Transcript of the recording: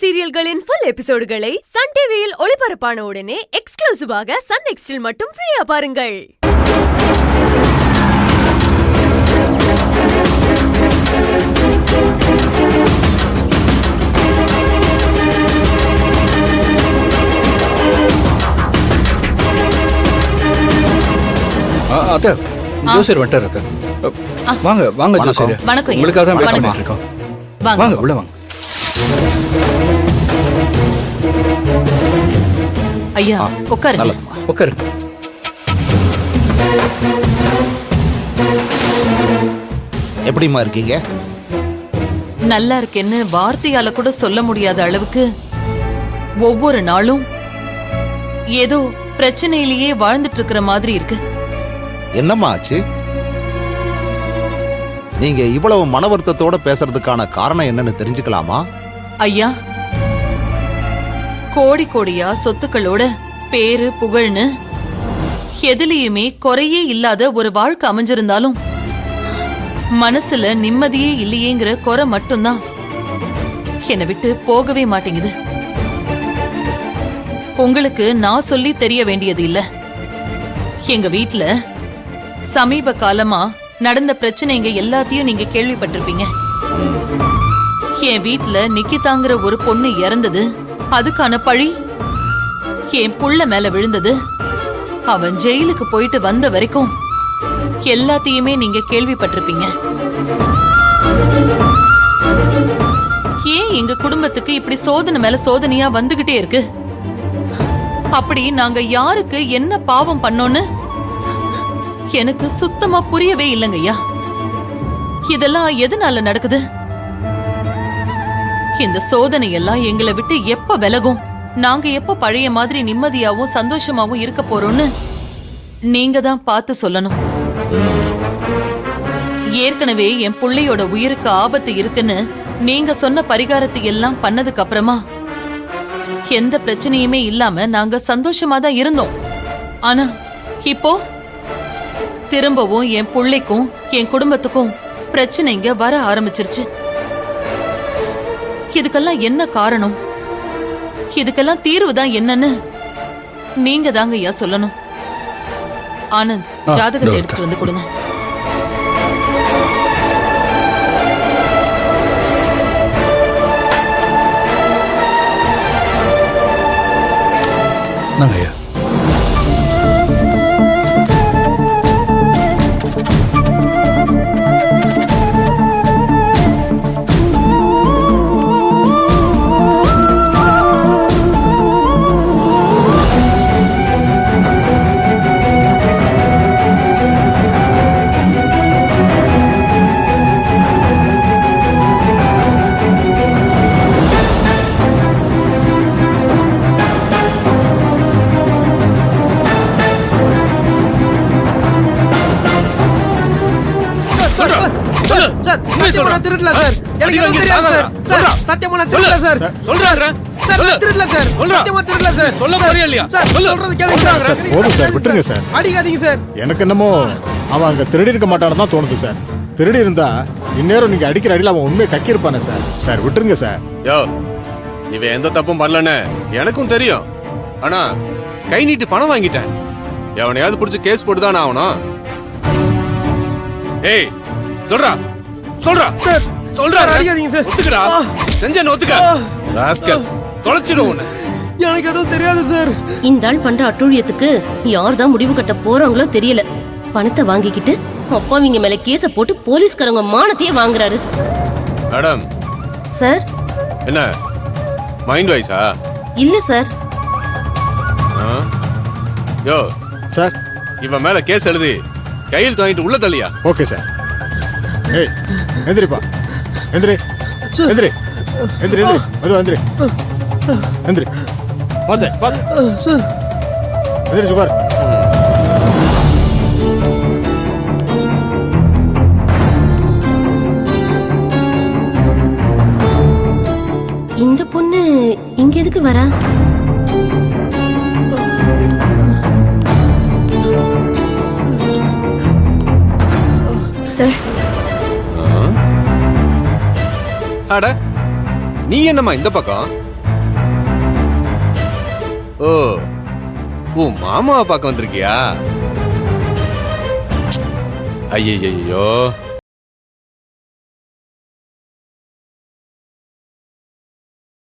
சீரியல்களின் full எபிசோடுகளை Sun டிவியில் ஒளிபரப்பான உடனே எக்ஸ்க்ளூசிவாக சன் நெக்ஸ்டில் மட்டும் ஃப்ரீயா பாருங்கள். அத்தை, ஜோசியர் வந்துட்டார் அத்தை. வாங்க வாங்க ஜோசியர். வணக்கம். உங்களுக்காக தான் வெயிட் பண்ணிட்டு இருக்கோம். வாங்க உள்ள வாங்க. ஐயா உட்காருங்க. உட்காரு. எப்படிமா இருக்கீங்க? நல்லா இருக்கேன்னு வார்த்தையால கூட சொல்ல முடியாத அளவுக்கு ஒவ்வொரு நாளும் ஏதோ பிரச்சனையிலேயே வாழ்ந்துட்டு இருக்கிற மாதிரி இருக்கு. என்னம்மா ஆச்சு? நீங்க இவ்வளவு மன வருத்தத்தோட பேசுறதுக்கான காரணம் என்னன்னு தெரிஞ்சுக்கலாமா? ஐயா, கோடி கோடியா சொத்துக்களோட பேரு புகழ்னு எதுலயுமே குறையே இல்லாத ஒரு வாழ்க்கை அமைஞ்சிருந்தாலும் மனசுல நிம்மதியே இல்லையேங்கிற குறை மட்டும்தான் என்னை விட்டு போகவே மாட்டேங்குது. உங்களுக்கு நான் சொல்லி தெரிய வேண்டியது இல்ல. எங்க வீட்ல சமீப காலமா நடந்த பிரச்சனைங்க எல்லாத்தையும் நீங்க கேள்விப்பட்டிருப்பீங்க. என் வீட்ல நிக்கிதாங்கிற ஒரு பொண்ணு இறந்தது, அதுக்கான பழி என் புள்ள மேல விழுந்தது. அவன் ஜெயிலுக்கு போயிட்டு வந்த வரைக்கும் எல்லாத்தையுமே நீங்க கேள்விப்பட்டிருப்பீங்க. ஏன் எங்க குடும்பத்துக்கு இப்படி சோதனை மேல சோதனையா வந்துகிட்டே இருக்கு? அப்படி நாங்க யாருக்கு என்ன பாவம் பண்ணோன்னு எனக்கு சுத்தமா புரியவே இல்லைங்கய்யா. இதெல்லாம் எதனால நடக்குது? இந்த சோதனை எல்லாம் எங்களை விட்டு எப்ப விலகும்? நாங்க எப்ப பழைய மாதிரி நிம்மதியாவும் சந்தோஷமாவும் இருக்க போறோம்னு நீங்க தான் பார்த்து சொல்லணும். ஏற்கனவே என் புள்ளையோட உயிருக்கு ஆபத்து இருக்குன்னு நீங்க சொன்ன பரிகாரத்தை எல்லாம் பண்ணதுக்கு அப்புறமா எந்த பிரச்சனையுமே இல்லாம நாங்க சந்தோஷமா தான் இருந்தோம். ஆனா இப்போ திரும்பவும் என் புள்ளைக்கும் என் குடும்பத்துக்கும் பிரச்சனைங்க வர ஆரம்பிச்சிருச்சு. இதுக்கெல்லாம் என்ன காரணம்? இதுக்கெல்லாம் தீர்வு தான் என்னன்னு நீங்க தாங்க ஐயா சொல்லணும். ஆனந்த், ஜாதகத்தை எடுத்துட்டு வந்து கொடுங்க. ஐயா எனக்கு என்னமோ அவன் அங்க திருடி இருக்க மாட்டான்னு தான் தோணுது சார். திருடி இருந்தா இந்நேரம் நீங்க அடிக்கிற அடியில் அவன் உண்மையை கக்கியிருப்பானே சார். சார் விட்டுருங்க சார். யோ, இவன் எந்த தப்பும் பண்ணலன்னு எனக்கும் தெரியும். ஆனா கை நீட்டு பணம் வாங்கிட்டேன். எவனையாவது பிடிச்சி கேஸ் போட்டுதான் ஆகணும். ஏய் சொல்றா சொல்றா சார், சொல்றா. அடிக்காதீங்க சார். ஒத்துக்கடா, செஞ்சேன்னு ஒத்துக்க. ராஸ்கல், தொலைச்சிடு உன்னை. எனக்கு எதுவும் தெரியாது சார். இந்த ஆள் பண்ற அட்டூழியத்துக்கு யார் தான் முடிவு கட்ட போறாங்களோ தெரியல. பணத்தை வாங்கிக்கிட்டு அப்பாவிங்க மேல கேஸ போட்டு போலீஸ்காரங்க மானத்தையே வாங்குறாரு. Madam sir. என்ன மைண்ட் வாய்ஸா? இல்ல சார். யோ சார், இவன் மேல கேஸ் எழுதி கையில் வாங்கிட்டு உள்ள தள்ளியா? Okay sir. ஏய் எந்திரிப்பா, எந்திரி எந்திரி எந்திரி எந்திரி, அது எந்திரி எந்திரி. பாத்து பாத்து எந்திரி சுகார். இந்த பொண்ணு இங்க எதுக்கு வரா? சார். அட, நீ என்னம்மா இந்த பக்கம்? ஓ உன் மாமாவை பார்க்க வந்திருக்கியா? ஐயோ